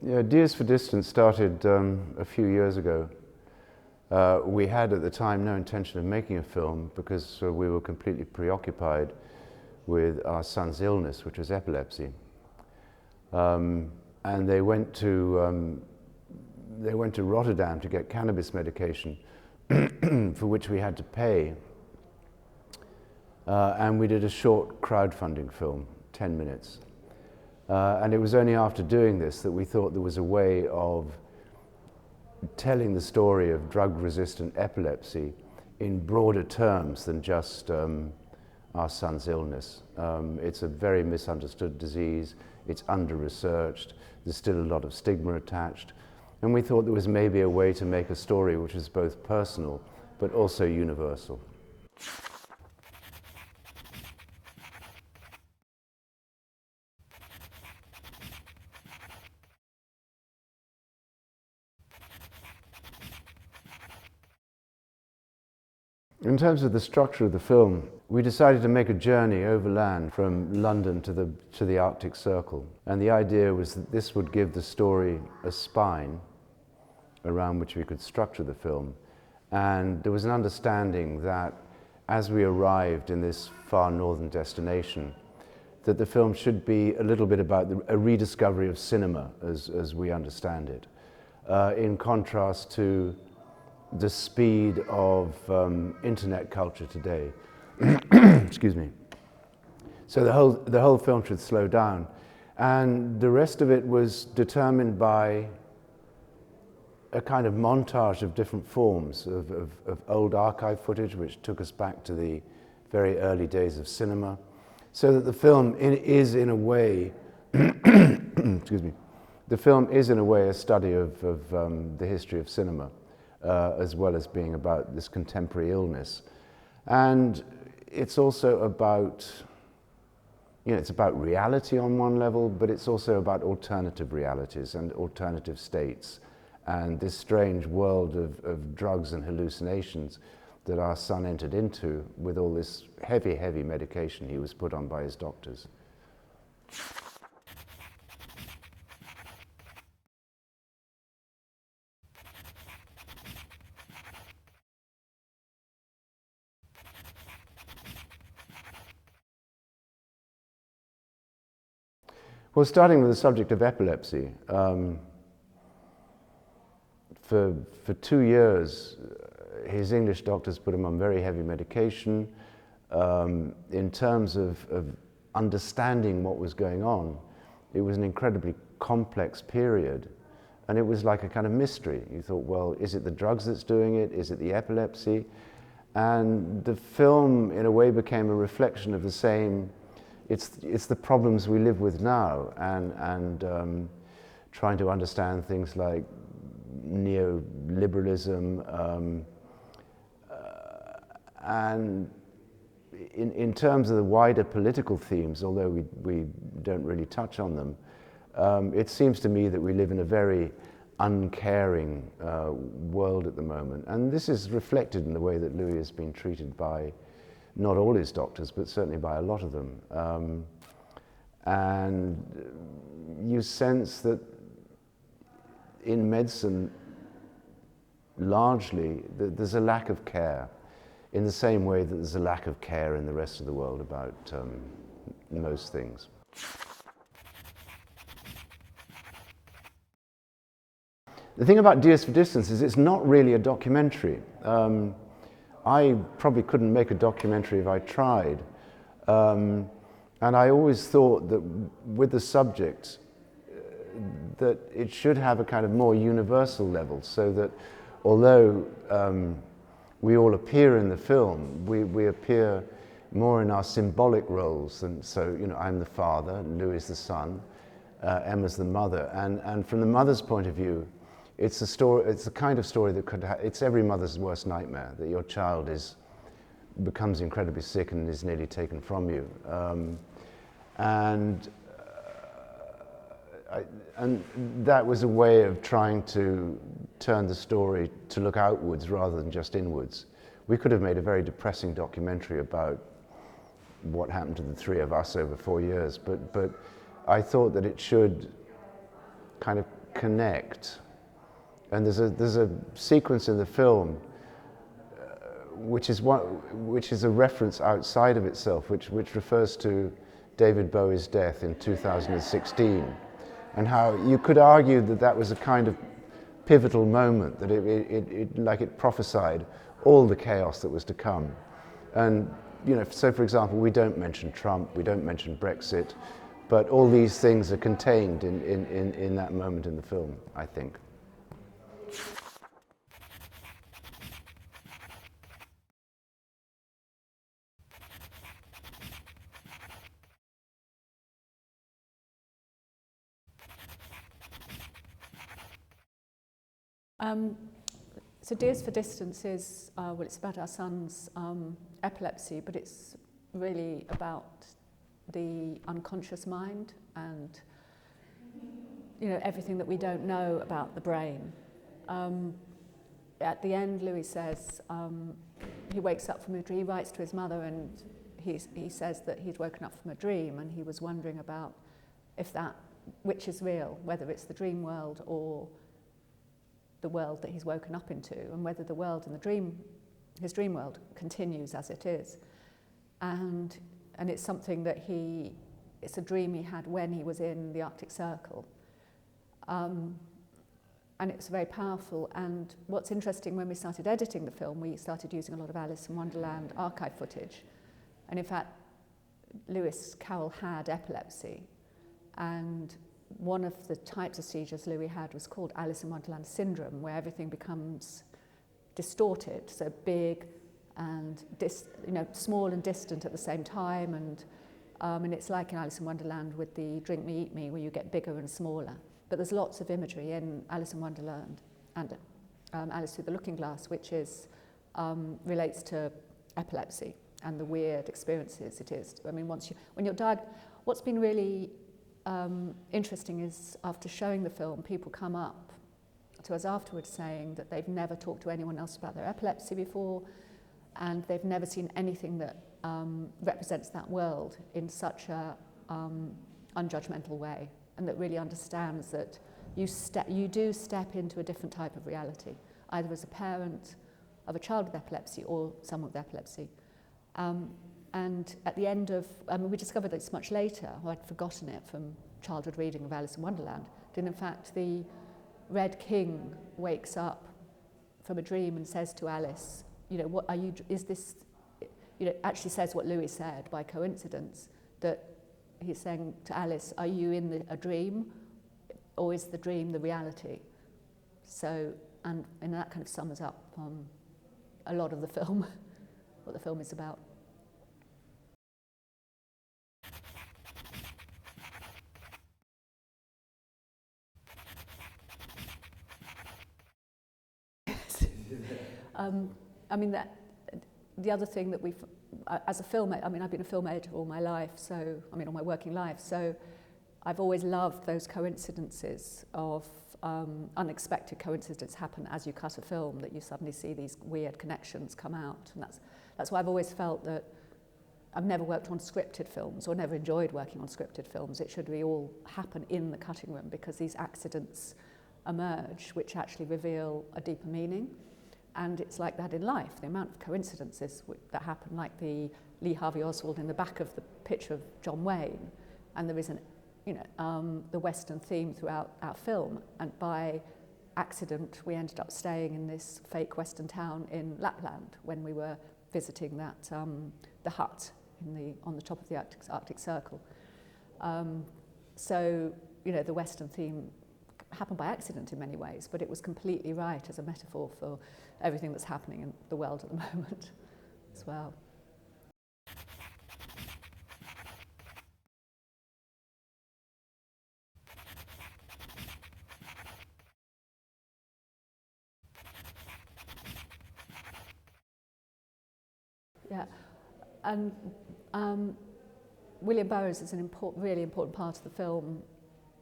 Yeah, Deers for Distance started a few years ago. We had at the time no intention of making a film because we were completely preoccupied with our son's illness, which was epilepsy. And they went to Rotterdam to get cannabis medication, for which we had to pay. And we did a short crowdfunding film, 10 minutes. And it was only after doing this that we thought there was a way of telling the story of drug-resistant epilepsy in broader terms than just our son's illness. It's a very misunderstood disease, it's under-researched, there's still a lot of stigma attached, and we thought there was maybe a way to make a story which was both personal but also universal. In terms of the structure of the film, we decided to make a journey overland from London to the Arctic Circle. And the idea was that this would give the story a spine around which we could structure the film. And there was an understanding that as we arrived in this far northern destination, that the film should be a little bit about a rediscovery of cinema as we understand it, in contrast to the speed of internet culture today. Excuse me. So the whole film should slow down, and the rest of it was determined by a kind of montage of different forms of old archive footage, which took us back to the very early days of cinema, so that the film is in a way, excuse me, the film is in a way a study of the history of cinema. As well as being about this contemporary illness. And it's also about, it's about reality on one level, but it's also about alternative realities and alternative states, and this strange world of drugs and hallucinations that our son entered into with all this heavy, heavy medication he was put on by his doctors. Well, starting with the subject of epilepsy, for 2 years, his English doctors put him on very heavy medication. In terms of understanding what was going on, it was an incredibly complex period, and it was like a kind of mystery. You thought, well, is it the drugs that's doing it? Is it the epilepsy? And the film, in a way, became a reflection of the same. It's the problems we live with now, and trying to understand things like neoliberalism, and in terms of the wider political themes, although we don't really touch on them, it seems to me that we live in a very uncaring world at the moment, and this is reflected in the way that Louis has been treated by not all his doctors, but certainly by a lot of them. And you sense that in medicine, largely, there's a lack of care, in the same way that there's a lack of care in the rest of the world about most things. The thing about Deers for Distance is it's not really a documentary. I probably couldn't make a documentary if I tried. And I always thought that with the subject, that it should have a kind of more universal level, so that although we all appear in the film, we appear more in our symbolic roles. And so, I'm the father, Louis is the son, Emma's the mother. And from the mother's point of view, it's a story. It's the kind of story that it's every mother's worst nightmare, that your child becomes incredibly sick and is nearly taken from you. And that was a way of trying to turn the story to look outwards rather than just inwards. We could have made a very depressing documentary about what happened to the three of us over 4 years, but I thought that it should kind of connect. And there's a sequence in the film which is a reference outside of itself, which refers to David Bowie's death in 2016, and how you could argue that that was a kind of pivotal moment, that it prophesied all the chaos that was to come. And so for example, we don't mention Trump, we don't mention Brexit, but all these things are contained in that moment in the film, I think. So Dears for Distance is, well, it's about our son's epilepsy, but it's really about the unconscious mind and, everything that we don't know about the brain. At the end, Louis says, he wakes up from a dream, he writes to his mother, and he says that he'd woken up from a dream and he was wondering about which is real, whether it's the dream world or the world that he's woken up into, and whether the world in his dream world continues as it is. And it's something that it's a dream he had when he was in the Arctic Circle. And it's very powerful. And what's interesting, when we started editing the film, we started using a lot of Alice in Wonderland archive footage. And in fact, Lewis Carroll had epilepsy. And one of the types of seizures Louis had was called Alice in Wonderland syndrome, where everything becomes distorted, so big and small and distant at the same time, and it's like in Alice in Wonderland with the Drink Me, Eat Me, where you get bigger and smaller. But there's lots of imagery in Alice in Wonderland and Alice Through the Looking Glass, which relates to epilepsy and the weird experiences it is. I mean, when you're diagnosed, what's been really interesting is, after showing the film, people come up to us afterwards saying that they've never talked to anyone else about their epilepsy before, and they've never seen anything that represents that world in such a unjudgmental way, and that really understands that you do step into a different type of reality, either as a parent of a child with epilepsy or someone with epilepsy. And at the end of, we discovered this much later, I'd forgotten it from childhood reading of Alice in Wonderland, that in fact the Red King wakes up from a dream and says to Alice, what are you, is this, actually says what Louis said by coincidence, that he's saying to Alice, are you in a dream, or is the dream the reality? So, and that kind of sums up a lot of the film, what the film is about. The other thing that as a film, I've been a film editor all my life, all my working life, so I've always loved those coincidences of unexpected coincidences happen as you cut a film, that you suddenly see these weird connections come out, and that's why I've always felt that I've never worked on scripted films, or never enjoyed working on scripted films. It should be all happen in the cutting room, because these accidents emerge which actually reveal a deeper meaning. And it's like that in life, the amount of coincidences that happen, like the Lee Harvey Oswald in the back of the picture of John Wayne, and there is the Western theme throughout our film, and by accident we ended up staying in this fake Western town in Lapland when we were visiting the hut on the top of the Arctic Circle. So the Western theme happened by accident in many ways, but it was completely right as a metaphor for everything that's happening in the world at the moment as well. Yeah, and William Burroughs is an really important part of the film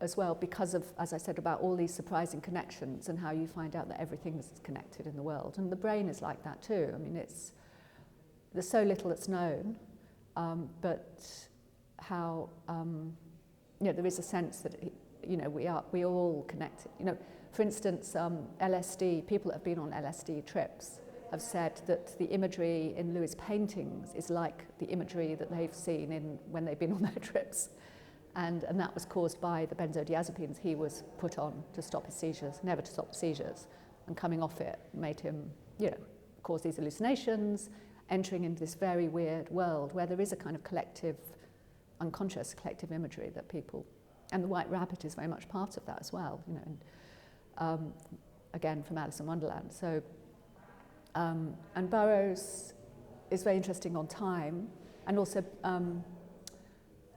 as well, because of, as I said, about all these surprising connections and how you find out that everything is connected in the world. And the brain is like that too. I mean, there's so little that's known, but how, there is a sense that you know, we all connected. You know, for instance, LSD, people that have been on LSD trips have said that the imagery in Louis' paintings is like the imagery that they've seen when they've been on their trips. And that was caused by the benzodiazepines he was put on to stop his seizures, never to stop seizures. And coming off it made him, you know, cause these hallucinations, entering into this very weird world where there is a kind of collective, unconscious collective imagery that people, and the White Rabbit is very much part of that as well, you know, and, again from Alice in Wonderland. So, and Burroughs is very interesting on time, and also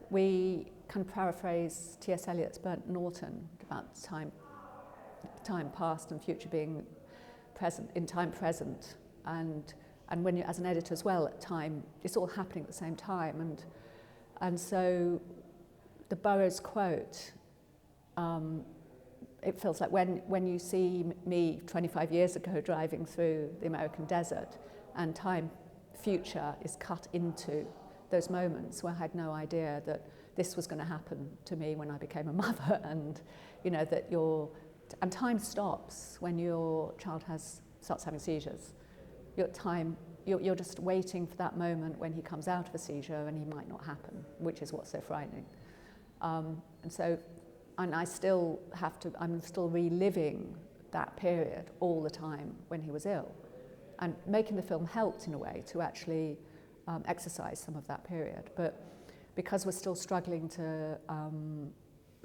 we kind of paraphrase T.S. Eliot's Burnt Norton about time past and future being present, in time present, and when you, as an editor as well, at time, it's all happening at the same time, and so the Burroughs quote, it feels like when you see me 25 years ago driving through the American desert, and time future is cut into those moments where I had no idea that this was going to happen to me when I became a mother, and you know that and time stops when your child starts having seizures. You're just waiting for that moment when he comes out of a seizure, and he might not happen, which is what's so frightening. And I still I'm still reliving that period all the time when he was ill, and making the film helped in a way to actually exercise some of that period. But because we're still struggling to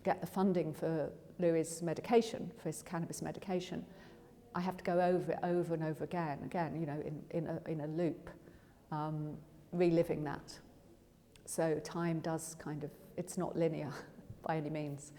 get the funding for Louis' medication, for his cannabis medication, I have to go over it over and over again, you know, in a loop, reliving that. So time does kind of, it's not linear by any means.